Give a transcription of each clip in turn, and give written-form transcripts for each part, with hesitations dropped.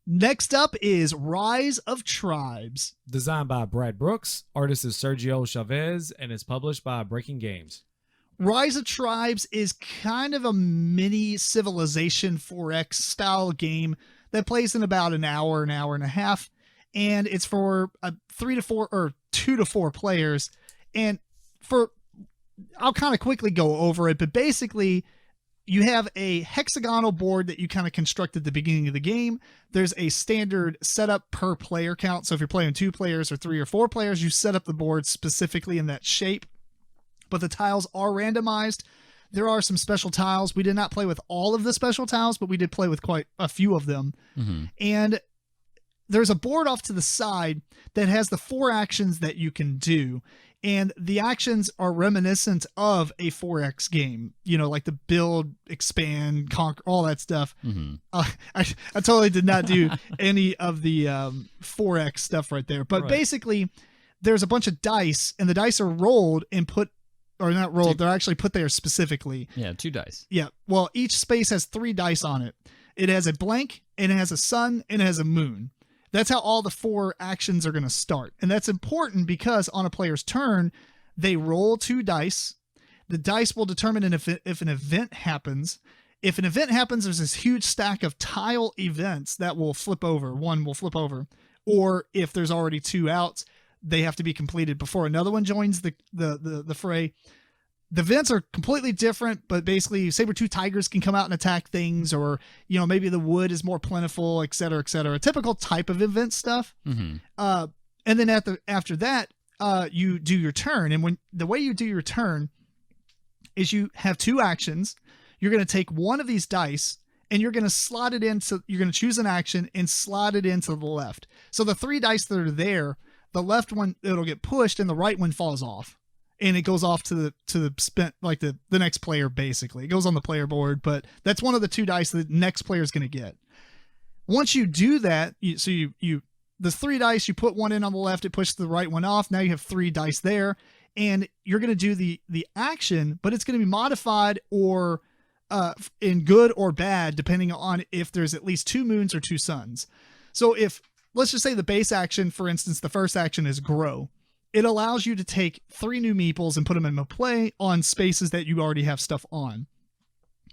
Next up is Rise of Tribes. Designed by Brad Brooks, artist is Sergio Chaves, and is published by Breaking Games. Rise of Tribes is kind of a mini Civilization 4X style game that plays in about an hour and a half, and it's for 3 to 4 or 2 to 4 players. And I'll kind of quickly go over it, but basically you have a hexagonal board that you kind of construct at the beginning of the game. There's a standard setup per player count. So if you're playing 2 players or 3 or 4 players, you set up the board specifically in that shape. But the tiles are randomized. There are some special tiles. We did not play with all of the special tiles, but we did play with quite a few of them. Mm-hmm. And there's a board off to the side that has the 4 actions that you can do. And the actions are reminiscent of a 4X game, like the build, expand, conquer, all that stuff. Mm-hmm. I totally did not do any of the 4X stuff right there. But basically, there's a bunch of dice, and the dice are rolled and put, or not rolled, they're actually put there specifically. Yeah, 2 dice. Yeah. Well, each space has 3 dice on it. It has a blank, and it has a sun, and it has a moon. That's how all the 4 actions are going to start. And that's important because on a player's turn, they roll 2 dice. The dice will determine if an event happens. If an event happens, there's this huge stack of tile events that will flip over. One will flip over. Or if there's already 2 outs, they have to be completed before another one joins the fray. The events are completely different, but basically saber-tooth tigers can come out and attack things, or, maybe the wood is more plentiful, et cetera, et cetera. Typical type of event stuff. Mm-hmm. And then after that, you do your turn. And the way you do your turn is you have 2 actions. You're going to take one of these dice and you're going to slot it into, you're going to choose an action and slot it into the left. So the 3 dice that are there, the left one, it'll get pushed and the right one falls off. And it goes off to the spent, like the next player, basically. It goes on the player board, but that's one of the 2 dice the next player is going to get. Once you do that, the 3 dice, you put one in on the left, it pushes the right one off. Now you have 3 dice there, and you're going to do the action, but it's going to be modified or in good or bad, depending on if there's at least 2 moons or 2 suns. So let's just say the base action, for instance, the first action is grow. It allows you to take 3 new meeples and put them in play on spaces that you already have stuff on.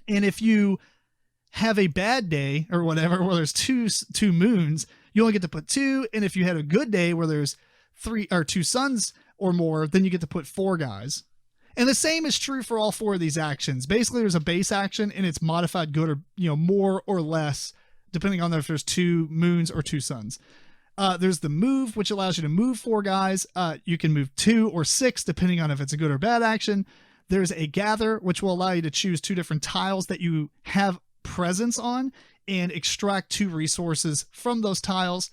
And if you have a bad day or whatever, where there's two moons, you only get to put 2. And if you had a good day where there's 3 or 2 suns or more, then you get to put 4 guys. And the same is true for all 4 of these actions. Basically, there's a base action and it's modified good or, more or less, depending on if there's 2 moons or 2 suns. There's the move, which allows you to move 4 guys. You can move 2 or 6, depending on if it's a good or bad action. There's a gather, which will allow you to choose 2 different tiles that you have presence on and extract 2 resources from those tiles.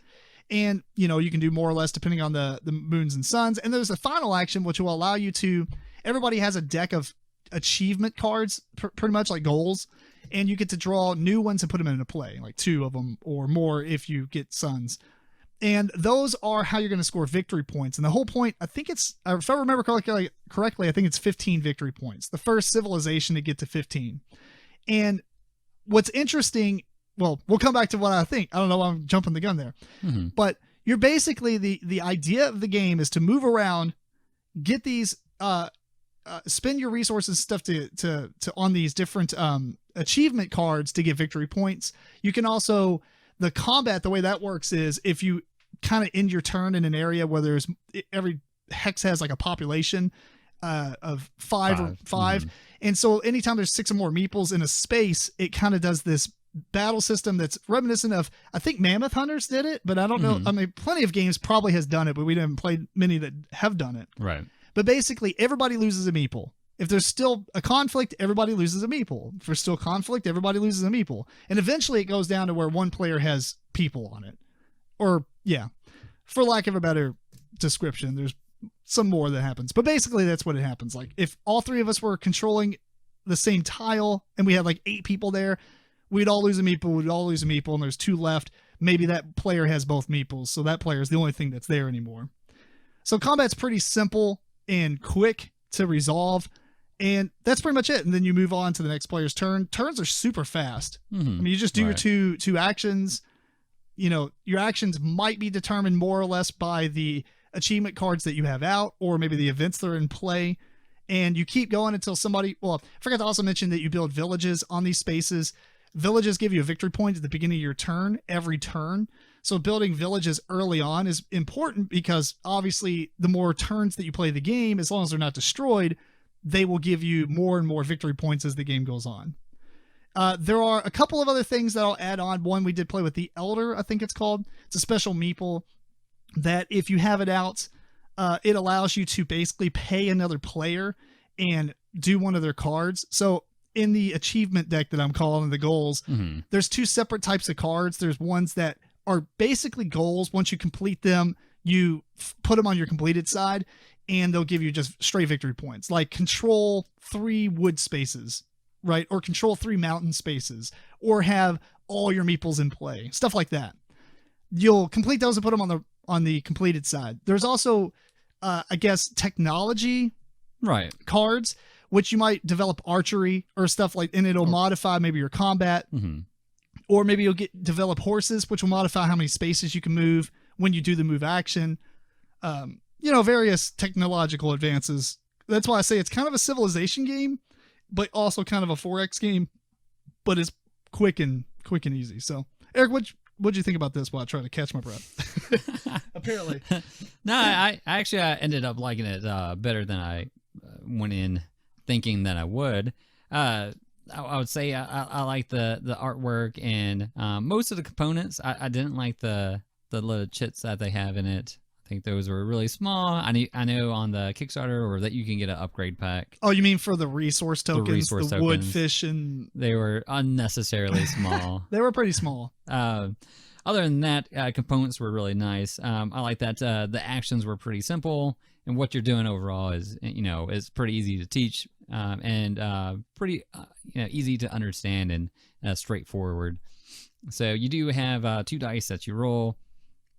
And, you can do more or less depending on the moons and suns. And there's a final action, which will allow you to, everybody has a deck of achievement cards, pretty much like goals. And you get to draw new ones and put them into play, like 2 of them or more if you get suns. And those are how you're going to score victory points. And the whole point, I think if I remember correctly, I think it's 15 victory points. The first civilization to get to 15. And what's interesting, well, we'll come back to what I think. I don't know why I'm jumping the gun there. Mm-hmm. But you're basically, the idea of the game is to move around, get these, spend your resources and stuff to on these different achievement cards to get victory points. You can also... The combat, the way that works is if you kind of end your turn in an area where there's every hex has like a population of 5. Mm-hmm. And so anytime there's 6 or more meeples in a space, it kind of does this battle system that's reminiscent of, I think Mammoth Hunters did it, but I don't know. I mean, plenty of games probably has done it, but we haven't played many that have done it. Right. But basically everybody loses a meeple. If there's still a conflict, everybody loses a meeple. If there's still conflict, everybody loses a meeple. And eventually it goes down to where one player has people on it. Or, yeah, for lack of a better description, there's some more that happens. But basically that's what it happens. Like if all 3 of us were controlling the same tile and we had like 8 people there, we'd all lose a meeple, and there's 2 left. Maybe that player has both meeples, so that player is the only thing that's there anymore. So combat's pretty simple and quick to resolve. And that's pretty much it. And then you move on to the next player's turn. Turns are super fast. Mm-hmm. I mean, you just do your two actions, your actions might be determined more or less by the achievement cards that you have out, or maybe the events that are in play. And you keep going until somebody, well, I forgot to also mention that you build villages on these spaces. Villages give you a victory point at the beginning of your turn, every turn. So building villages early on is important because obviously the more turns that you play the game, as long as they're not destroyed, they will give you more and more victory points as the game goes on. There are a couple of other things that I'll add on. One, we did play with the Elder, I think it's called. It's a special meeple that if you have it out, it allows you to basically pay another player and do one of their cards. So in the achievement deck that I'm calling the goals, there's two separate types of cards. There's ones that are basically goals. Once you complete them, you put them on your completed side and they'll give you just straight victory points, like control 3 wood spaces, right? Or control 3 mountain spaces, or have all your meeples in play, stuff like that. You'll complete those and put them on the completed side. There's also, I guess, technology cards, which you might develop archery or stuff like, and it'll modify maybe your combat, or maybe you'll develop horses, which will modify how many spaces you can move when you do the move action. Various technological advances. That's why I say it's kind of a civilization game, but also kind of a 4X game, but it's quick and easy. So, Eric, what'd you think about this while I try to catch my breath? Apparently. No, I actually ended up liking it better than I went in thinking that I would. I would say I like the artwork and most of the components. I didn't like the little chits that they have in it. I think those were really small. I know on the Kickstarter or that you can get an upgrade pack. Oh, you mean for the resource tokens, the wood, fish, and... They were unnecessarily small. They were pretty small. Other than that, components were really nice. I like that the actions were pretty simple, and what you're doing overall is pretty easy to teach and pretty easy to understand and straightforward. So you do have 2 dice that you roll.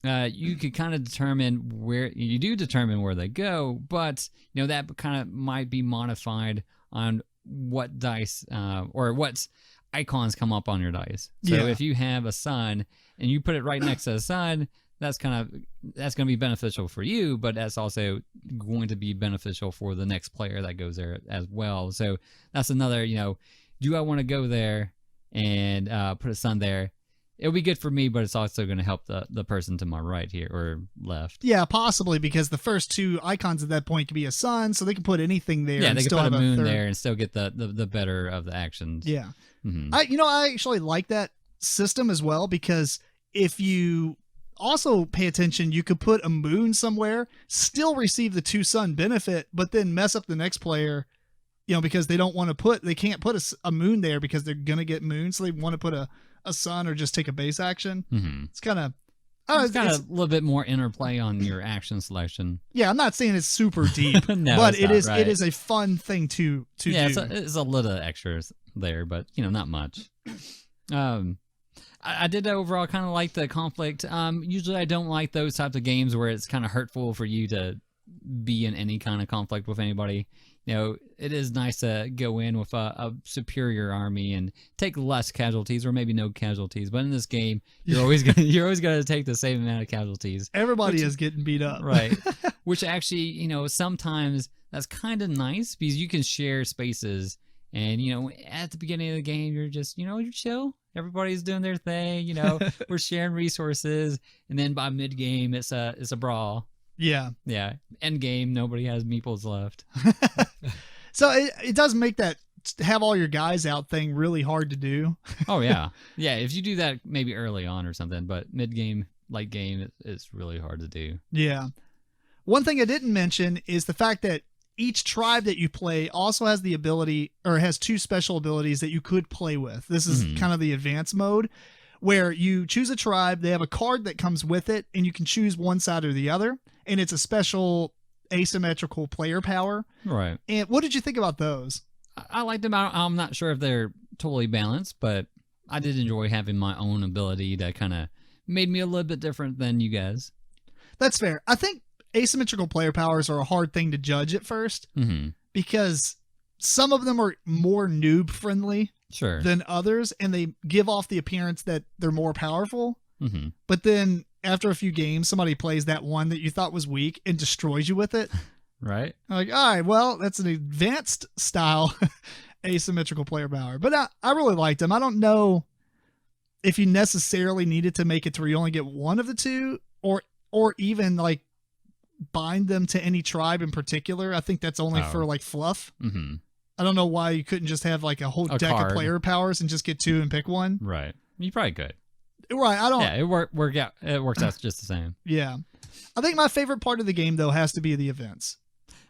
You could kind of determine where they go, but that kind of might be modified on what dice or what icons come up on your dice. So if you have a sun and you put it right next to the sun, that's going to be beneficial for you, but that's also going to be beneficial for the next player that goes there as well. So that's another, do I want to go there and put a sun there? It'll be good for me, but it's also going to help the person to my right here or left. Yeah, possibly, because the first 2 icons at that point could be a sun, so they can put anything there. Yeah, and they can still put have a moon third. there and still get the better of the actions. Yeah. Mm-hmm. I actually like that system as well, because if you also pay attention, you could put a moon somewhere, still receive the 2 sun benefit, but then mess up the next player, because they can't put a moon there because they're going to get moon, so they want to put a sun or just take a base action. It's kind of it's got a little bit more interplay on your action selection. Yeah, I'm not saying it's super deep, no, but it is a fun thing to do. Yeah, it's a little extras there, but not much. I did overall kind of like the conflict. Usually I don't like those types of games where it's kind of hurtful for you to be in any kind of conflict with anybody. It is nice to go in with a superior army and take less casualties, or maybe no casualties. But in this game, you're always gonna take the same amount of casualties. Everybody is getting beat up, right? Which actually, sometimes that's kind of nice because you can share spaces. And at the beginning of the game, you're just you're chill. Everybody's doing their thing. We're sharing resources, and then by mid game, it's a brawl. Yeah. End game, nobody has meeples left. So it does make that have all your guys out thing really hard to do. Oh yeah. If you do that maybe early on or something, but mid game, late game, it's really hard to do. Yeah. One thing I didn't mention is the fact that each tribe that you play also has the ability, or has 2 special abilities that you could play with. This is kind of the advanced mode, where you choose a tribe, they have a card that comes with it, and you can choose one side or the other, and it's a special asymmetrical player power. Right. And what did you think about those? I liked them. I'm not sure if they're totally balanced, but I did enjoy having my own ability that kind of made me a little bit different than you guys. That's fair. I think asymmetrical player powers are a hard thing to judge at first, because some of them are more noob friendly than others, and they give off the appearance that they're more powerful. Mm-hmm. But then after a few games, somebody plays that one that you thought was weak and destroys you with it. Right. I'm like, all right, well, that's an advanced style asymmetrical player power. But I really liked them. I don't know if you necessarily needed to make it to where you only get one of the two, or even like bind them to any tribe in particular. I think that's only for like fluff. Mm-hmm. I don't know why you couldn't just have like a whole deck card of player powers and just get two and pick one. Right. You probably could. Right. I don't. Yeah, it works out just the same. Yeah. I think my favorite part of the game though has to be the events.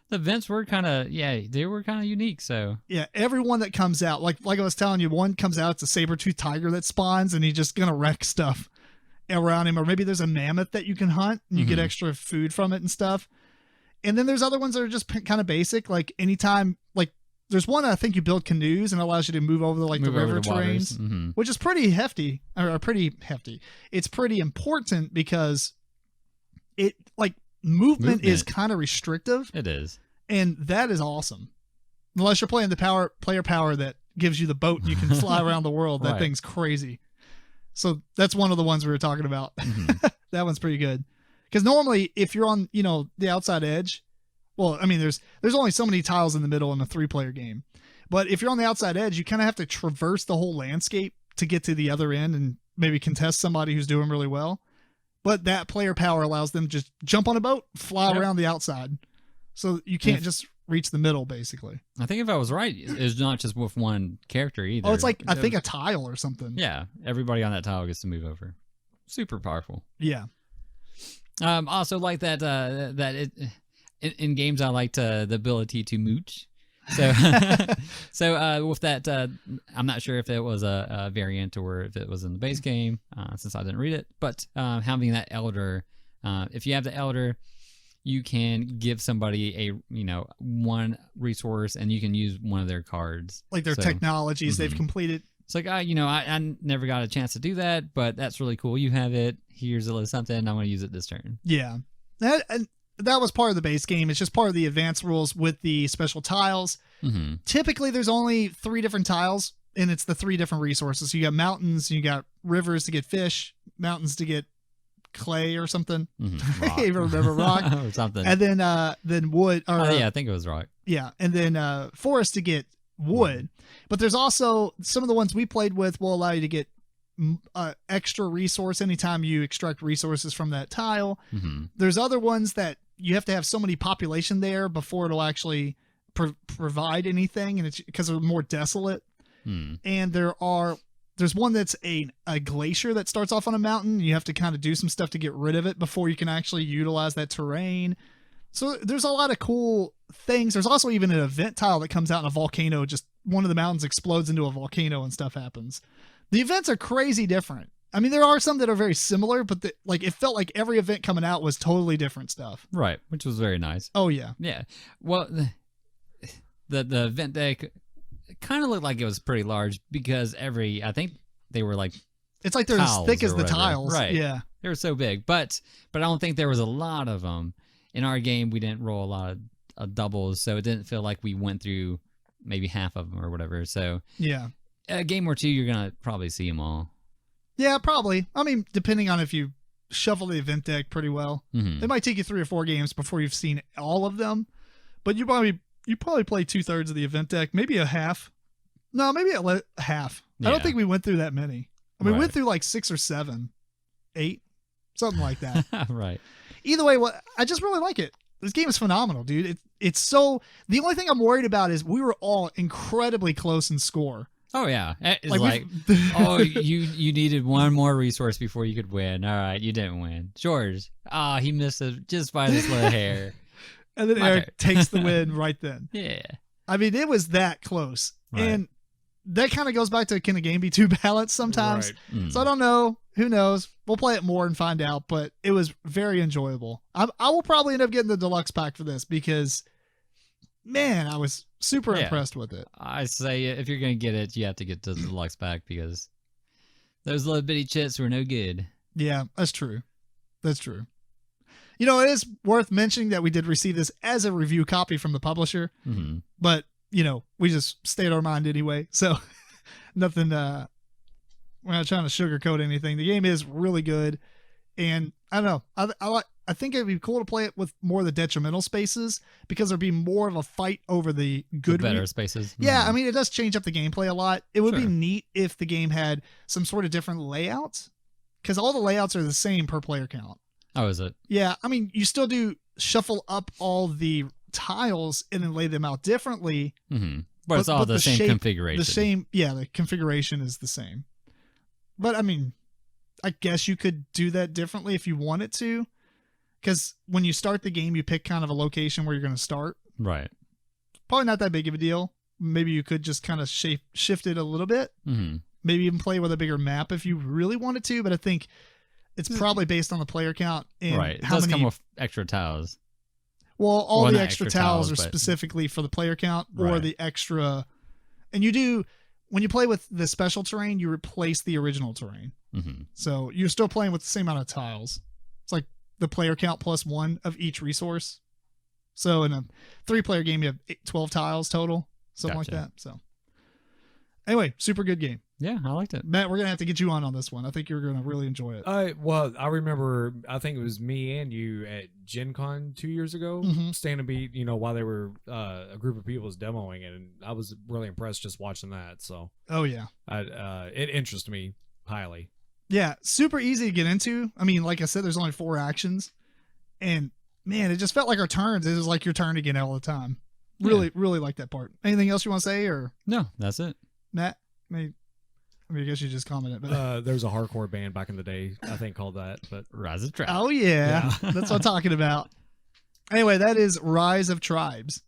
The events were they were kind of unique. So yeah, everyone that comes out, like I was telling you, one comes out, it's a saber-tooth tiger that spawns, and he's just gonna wreck stuff around him. Or maybe there's a mammoth that you can hunt, and you get extra food from it and stuff. And then there's other ones that are just kind of basic. Like anytime, like there's one I think you build canoes and allows you to move over the river terrains, which is pretty hefty, or pretty hefty. It's pretty important because it like. Movement is kind of restrictive. It is. And that is awesome. Unless you're playing the player power that gives you the boat and you can fly around the world. That thing's crazy. So that's one of the ones we were talking about. That one's pretty good. Because normally if you're on, the outside edge, well, I mean, there's only so many tiles in the middle in a 3-player game. But if you're on the outside edge, you kind of have to traverse the whole landscape to get to the other end and maybe contest somebody who's doing really well. But that player power allows them to just jump on a boat, fly around the outside. So you can't just reach the middle, basically. I think if I was right, it's not just with one character either. Oh, it's like, I think a tile or something. Yeah. Everybody on that tile gets to move over. Super powerful. Yeah. Also like that in games, I liked the ability to mooch. So, with that, I'm not sure if it was a variant or if it was in the base game, since I didn't read it. But having that elder, if you have the elder, you can give somebody one resource, and you can use one of their cards, like their technologies they've completed. It's like I never got a chance to do that, but that's really cool. You have it. Here's a little something. I'm going to use it this turn. Yeah, that was part of the base game. It's just part of the advanced rules with the special tiles. Typically, there's only 3 different tiles, and it's the 3 different resources. So you got mountains, you got rivers to get fish, mountains to get clay or something. I even remember rock or something. And then wood. Or, I think it was rock. Yeah, and then forest to get wood. But there's also some of the ones we played with will allow you to get extra resource anytime you extract resources from that tile. There's other ones that you have to have so many population there before it'll actually provide anything, and it's because they're more desolate. And there's one that's a glacier that starts off on a mountain. You have to kind of do some stuff to get rid of it before you can actually utilize that terrain. So there's a lot of cool things. There's also even an event tile that comes out in a volcano. Just one of the mountains explodes into a volcano and stuff happens. The events are crazy different. I mean, there are some that are very similar, but it felt like every event coming out was totally different stuff. Right, which was very nice. Oh, yeah. Yeah. Well, the event deck kind of looked like it was pretty large because I think they were like... It's like they're as thick as the tiles. Right. Yeah. They were so big. But I don't think there was a lot of them. In our game, we didn't roll a lot of doubles, so it didn't feel like we went through maybe half of them or whatever. So yeah, a game or two, you're going to probably see them all. Yeah, probably. I mean, depending on if you shuffle the event deck pretty well. It might take you 3 or 4 games before you've seen all of them, but you probably play 2/3 of the event deck, maybe a half. No, maybe a half. I don't think we went through that many. I mean, we went through like 6 or 7, 8, something like that. Right. Either way, I just really like it. This game is phenomenal, dude. It's so... The only thing I'm worried about is we were all incredibly close in score. Oh, yeah. It's like you needed one more resource before you could win. All right, you didn't win. George, he missed it just by this little hair. And then Eric takes the win right then. Yeah. I mean, it was that close. Right. And that kind of goes back to, can a game be too balanced sometimes? Right. So I don't know. Who knows? We'll play it more and find out, but it was very enjoyable. I will probably end up getting the deluxe pack for this because, man, I was super impressed with it. I say if you're going to get it, you have to get the deluxe pack because those little bitty chits were no good. Yeah, that's true. That's true. You know, it is worth mentioning that we did receive this as a review copy from the publisher, but, we just stayed our mind anyway. So nothing, We're not trying to sugarcoat anything. The game is really good, and I don't know. I think it'd be cool to play it with more of the detrimental spaces because there'd be more of a fight over the good, better spaces. Yeah, I mean, it does change up the gameplay a lot. It would be Sure. neat if the game had some sort of different layouts, because all the layouts are the same per player count. Oh, is it? Yeah, I mean, you still do shuffle up all the tiles and then lay them out differently. Mm-hmm. But it's all the same shape, configuration. The configuration is the same. But I mean, I guess you could do that differently if you wanted to, because when you start the game, you pick kind of a location where you're going to start. Right. Probably not that big of a deal. Maybe you could just kind of shift it a little bit. Mm-hmm. Maybe even play with a bigger map if you really wanted to, but I think it's probably based on the player count and Right. It how does many. come with extra tiles. Well, all Well, the not extra extra tiles tiles, are but- specifically for the player count or Right. the extra. And you do, when you play with the special terrain, you replace the original terrain. Mm-hmm. So you're still playing with the same amount of tiles. It's like the player count plus one of each resource. So in a 3-player game, you have 12 tiles total, something like Gotcha. that. So anyway, super good game. Yeah, I liked it. Matt, we're going to have to get you on this one. I think you're going to really enjoy it. Well, I remember, I think it was me and you at Gen Con 2 years ago, Mhm. standing beat, while they were, a group of people was demoing it, and I was really impressed just watching that. So Oh, yeah. it interested me highly. Yeah, super easy to get into. I mean, like I said, there's only 4 actions. And man, it just felt like our turns. It was like your turn again all the time. Really, really like that part. Anything else you want to say, or No, that's it. Matt? I guess you just commented, but There was a hardcore band back in the day, I think, called that. But Rise of Trap. oh yeah, that's what I'm talking about. Anyway, that is Rise of Tribes.